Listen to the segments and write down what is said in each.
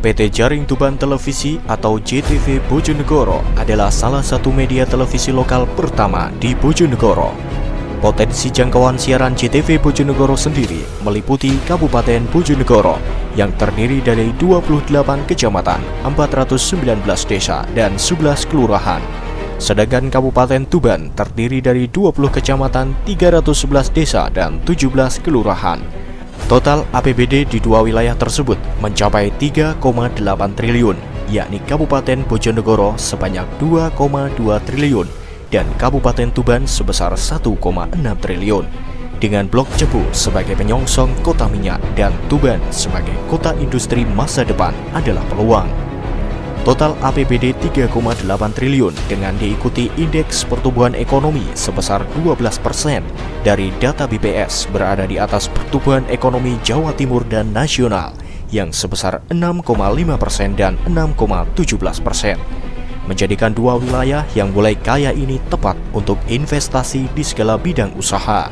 PT Jaring Tuban Televisi atau JTV Bojonegoro adalah salah satu media televisi lokal pertama di Bojonegoro. Potensi jangkauan siaran JTV Bojonegoro sendiri meliputi Kabupaten Bojonegoro yang terdiri dari 28 kecamatan, 419 desa, dan 11 kelurahan. Sedangkan Kabupaten Tuban terdiri dari 20 kecamatan, 311 desa, dan 17 kelurahan. Total APBD di dua wilayah tersebut mencapai 3,8 triliun, yakni Kabupaten Bojonegoro sebanyak 2,2 triliun dan Kabupaten Tuban sebesar 1,6 triliun. Dengan Blok Cepu sebagai penyongsong kota minyak dan Tuban sebagai kota industri masa depan adalah peluang. Total APBD 3,8 triliun dengan diikuti indeks pertumbuhan ekonomi sebesar 12% dari data BPS berada di atas pertumbuhan ekonomi Jawa Timur dan nasional yang sebesar 6,5% dan 6,17%. Menjadikan dua wilayah yang mulai kaya ini tepat untuk investasi di segala bidang usaha.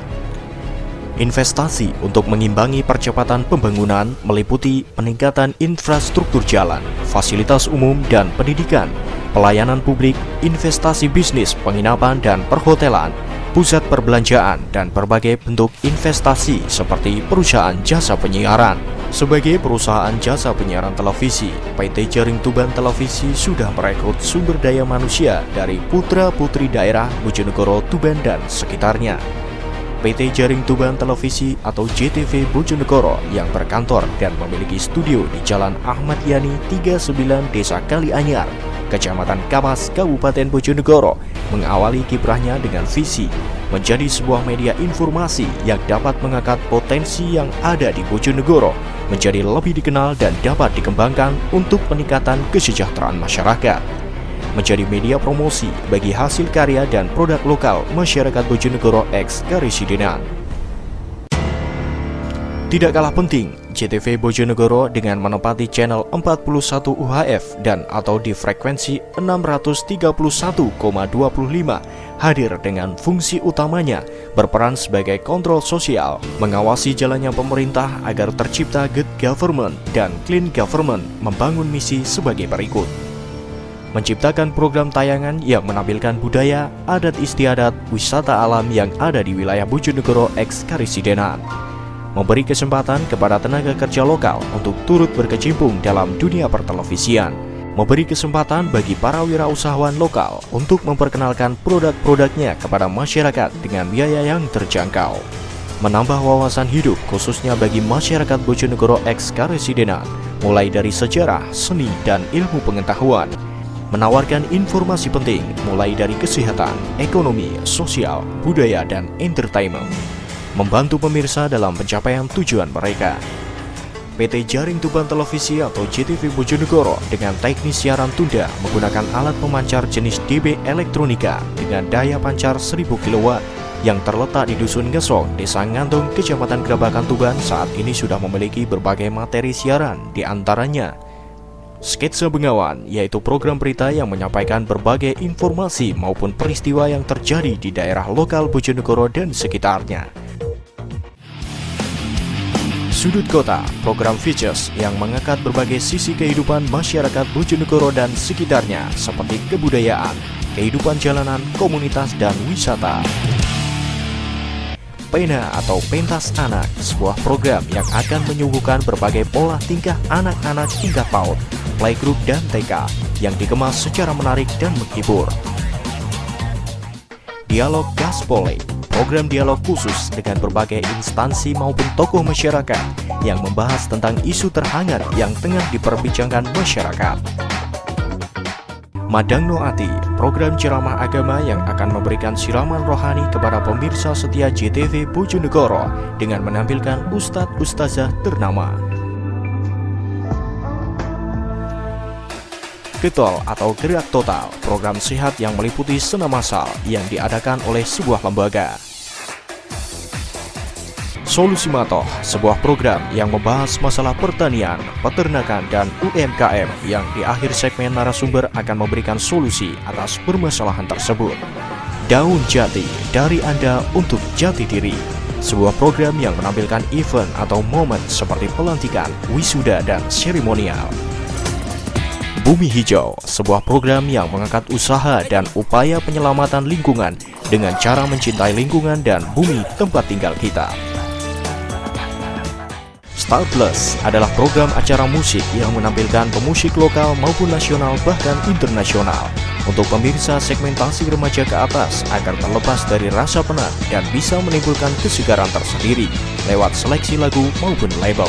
Investasi untuk mengimbangi percepatan pembangunan meliputi peningkatan infrastruktur jalan, fasilitas umum dan pendidikan, pelayanan publik, investasi bisnis, penginapan dan perhotelan, pusat perbelanjaan, dan berbagai bentuk investasi seperti perusahaan jasa penyiaran. Sebagai perusahaan jasa penyiaran televisi, PT Jaring Tuban Televisi sudah merekrut sumber daya manusia dari putra-putri daerah Bojonegoro, Tuban, dan sekitarnya. PT Jaring Tuban Televisi atau JTV Bojonegoro yang berkantor dan memiliki studio di Jalan Ahmad Yani 39 Desa Kalianyar, Kecamatan Kapas, Kabupaten Bojonegoro, mengawali kiprahnya dengan visi menjadi sebuah media informasi yang dapat mengangkat potensi yang ada di Bojonegoro menjadi lebih dikenal dan dapat dikembangkan untuk peningkatan kesejahteraan masyarakat. Menjadi media promosi bagi hasil karya dan produk lokal masyarakat Bojonegoro eks Karesidenan. Tidak kalah penting, JTV Bojonegoro dengan menempati channel 41 UHF dan atau di frekuensi 631,25 hadir dengan fungsi utamanya berperan sebagai kontrol sosial, mengawasi jalannya pemerintah agar tercipta good government dan clean government, membangun misi sebagai berikut. Menciptakan program tayangan yang menampilkan budaya, adat istiadat, wisata alam yang ada di wilayah Bojonegoro eks Karesidenan. Memberi kesempatan kepada tenaga kerja lokal untuk turut berkecimpung dalam dunia pertelevisian. Memberi kesempatan bagi para wirausahawan lokal untuk memperkenalkan produk-produknya kepada masyarakat dengan biaya yang terjangkau. Menambah wawasan hidup khususnya bagi masyarakat Bojonegoro eks Karesidenan, mulai dari sejarah, seni, dan ilmu pengetahuan. Menawarkan informasi penting mulai dari kesehatan, ekonomi, sosial, budaya, dan entertainment. Membantu pemirsa dalam pencapaian tujuan mereka. PT Jaring Tuban Televisi atau JTV Bojonegoro dengan teknis siaran tunda menggunakan alat pemancar jenis DB elektronika dengan daya pancar 1000 kW yang terletak di Dusun Ngesong, Desa Ngandung, Kecamatan Grabakan Tuban saat ini sudah memiliki berbagai materi siaran, di antaranya Sketsa Bengawan, yaitu program berita yang menyampaikan berbagai informasi maupun peristiwa yang terjadi di daerah lokal Bojonegoro dan sekitarnya. Sudut Kota, program features yang mengangkat berbagai sisi kehidupan masyarakat Bojonegoro dan sekitarnya seperti kebudayaan, kehidupan jalanan, komunitas, dan wisata. Pena atau Pentas Anak, sebuah program yang akan menyuguhkan berbagai pola tingkah anak-anak tingkat PAUD, playgroup, dan TK yang dikemas secara menarik dan menghibur. Dialog Gaspole, program dialog khusus dengan berbagai instansi maupun tokoh masyarakat yang membahas tentang isu terhangat yang tengah diperbincangkan masyarakat. Madang Noati, program ceramah agama yang akan memberikan siraman rohani kepada pemirsa setia JTV Bojonegoro dengan menampilkan ustadz-ustazah ternama. Getol atau Gerak Total, program sehat yang meliputi senam massal yang diadakan oleh sebuah lembaga. Solusi Matoh, sebuah program yang membahas masalah pertanian, peternakan, dan UMKM yang di akhir segmen narasumber akan memberikan solusi atas permasalahan tersebut. Daun Jati, dari Anda untuk jati diri, sebuah program yang menampilkan event atau momen seperti pelantikan, wisuda, dan seremonial. Bumi Hijau, sebuah program yang mengangkat usaha dan upaya penyelamatan lingkungan dengan cara mencintai lingkungan dan bumi tempat tinggal kita. Star Plus adalah program acara musik yang menampilkan pemusik lokal maupun nasional bahkan internasional untuk pemirsa segmentasi remaja ke atas agar terlepas dari rasa penat dan bisa menimbulkan kesegaran tersendiri lewat seleksi lagu maupun label.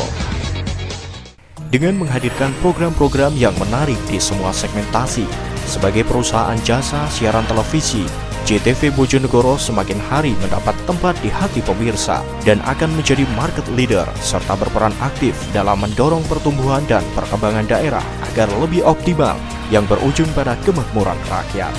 Dengan menghadirkan program-program yang menarik di semua segmentasi, sebagai perusahaan jasa siaran televisi, JTV Bojonegoro semakin hari mendapat tempat di hati pemirsa dan akan menjadi market leader serta berperan aktif dalam mendorong pertumbuhan dan perkembangan daerah agar lebih optimal yang berujung pada kemakmuran rakyat.